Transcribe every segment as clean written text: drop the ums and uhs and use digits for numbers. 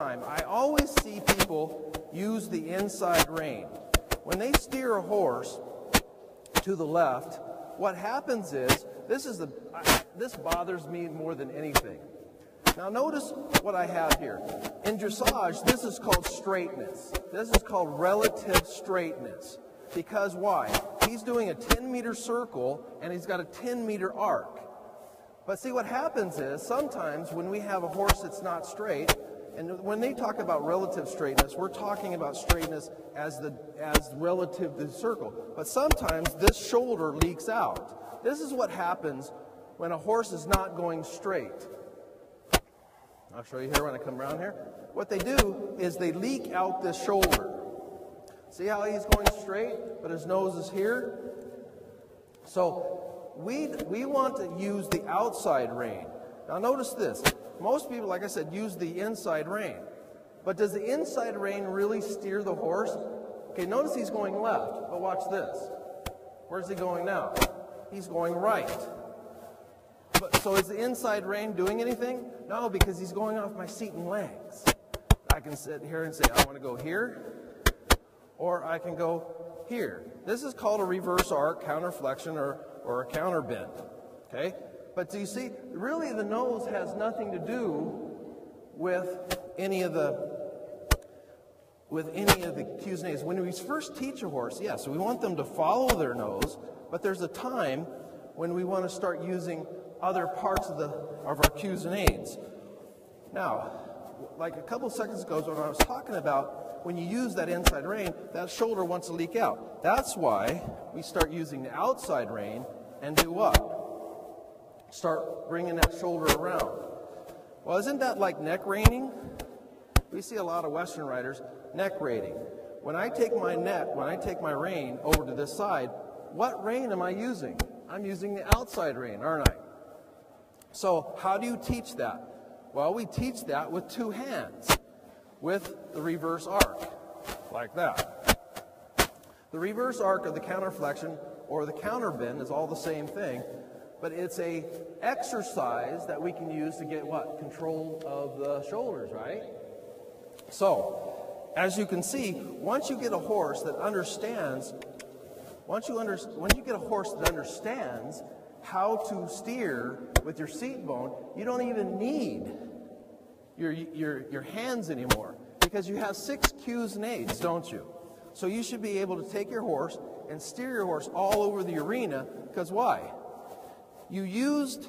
I always see people use the inside rein. When they steer a horse to the left, what happens is, this bothers me more than anything. Now notice what I have here. In dressage, this is called straightness. This is called relative straightness. Because why? He's doing a 10-meter circle and he's got a 10-meter arc. But see, what happens is sometimes when we have a horse that's not straight, and when they talk about relative straightness, we're talking about straightness as relative to the circle. But sometimes this shoulder leaks out. This is what happens when a horse is not going straight. I'll show you here when I come around here. What they do is they leak out this shoulder. See how he's going straight, but his nose is here? So we want to use the outside rein. Now notice this. Most people, like I said, use the inside rein. But does the inside rein really steer the horse? Okay, notice he's going left, but watch this. Where's he going now? He's going right. So is the inside rein doing anything? No, because he's going off my seat and legs. I can sit here and say, I want to go here, or I can go here. This is called a reverse arc, counterflexion, or a counter bend. Okay? But do you see, really the nose has nothing to do with any of the cues and aids. When we first teach a horse, yes, we want them to follow their nose, but there's a time when we want to start using other parts of our cues and aids. Now, like a couple seconds ago when I was talking about when you use that inside rein, that shoulder wants to leak out. That's why we start using the outside rein and do what? Start bringing that shoulder around. Well, isn't that like neck reining? We see a lot of Western riders neck reining. When I take my rein over to this side, what rein am I using? I'm using the outside rein, aren't I? So how do you teach that? Well, we teach that with two hands, with the reverse arc, like that. The reverse arc of the counterflexion or the counter bend is all the same thing, but it's a exercise that we can use to get what? Control of the shoulders, right? So, as you can see, once you get a horse that understands, how to steer with your seat bone, you don't even need your hands anymore, because you have 6 cues and aids, don't you? So you should be able to take your horse and steer your horse all over the arena, because why? You used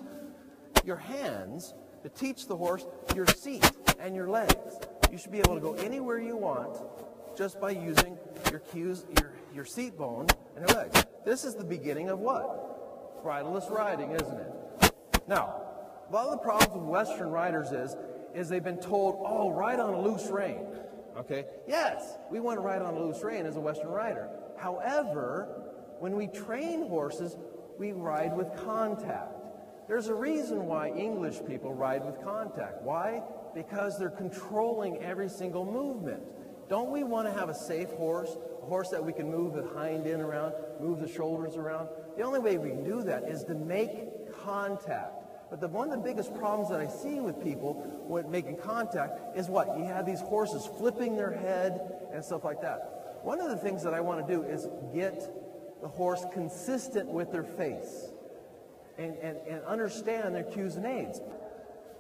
your hands to teach the horse your seat and your legs. You should be able to go anywhere you want just by using your cues, your seat bone and your legs. This is the beginning of what? Bridleless riding, isn't it? Now, a lot of the problems with Western riders is they've been told, oh, ride on a loose rein. Okay? Yes, we want to ride on a loose rein as a Western rider. However, when we train horses, we ride with contact. There's a reason why English people ride with contact. Why? Because they're controlling every single movement. Don't we want to have a safe horse, a horse that we can move the hind end around, move the shoulders around? The only way we can do that is to make contact. But one of the biggest problems that I see with people when making contact is what? You have these horses flipping their head and stuff like that. One of the things that I want to do is get the horse consistent with their face and understand their cues and aids.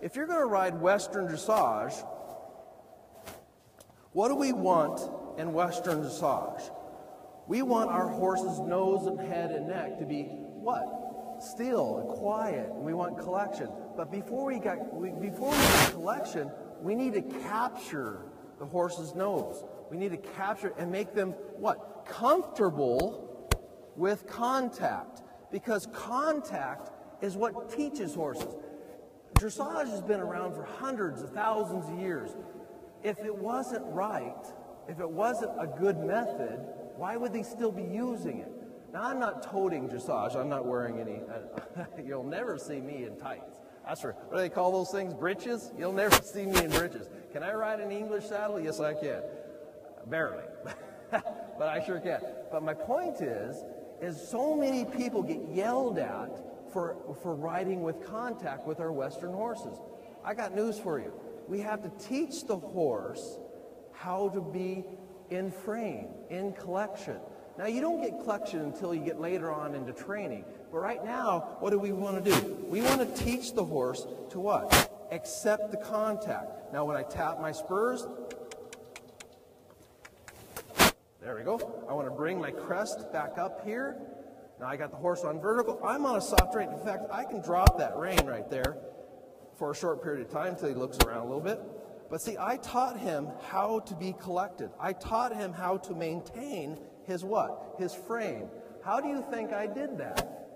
If you're going to ride Western dressage, what do we want in Western dressage? We want our horse's nose and head and neck to be what? Still and quiet. We want collection. But before we get collection, we need to capture the horse's nose. We need to capture and make them what? Comfortable with contact. Because contact is what teaches horses. Dressage has been around for hundreds of thousands of years. If it wasn't right, if it wasn't a good method, why would they still be using it? Now, I'm not toting dressage. I'm not wearing any. You'll never see me in tights. That's for, what do they call those things? Breeches? You'll never see me in breeches. Can I ride an English saddle? Yes, I can. Barely. But I sure can. But my point is so many people get yelled at for riding with contact with our Western horses. I got news for you. We have to teach the horse how to be in frame, in collection. Now, you don't get collection until you get later on into training. But right now, what do we want to do? We want to teach the horse to what? Accept the contact. Now, when I tap my spurs, there we go. I want to bring my crest back up here. Now I got the horse on vertical. I'm on a soft rein. In fact, I can drop that rein right there for a short period of time until he looks around a little bit. But see, I taught him how to be collected. I taught him how to maintain his what? His frame. How do you think I did that?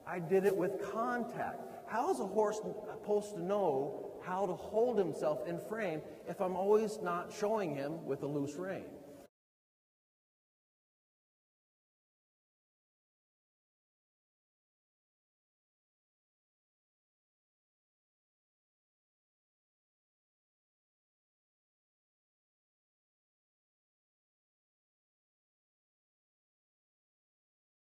I did it with contact. How is a horse supposed to know how to hold himself in frame if I'm always not showing him with a loose rein?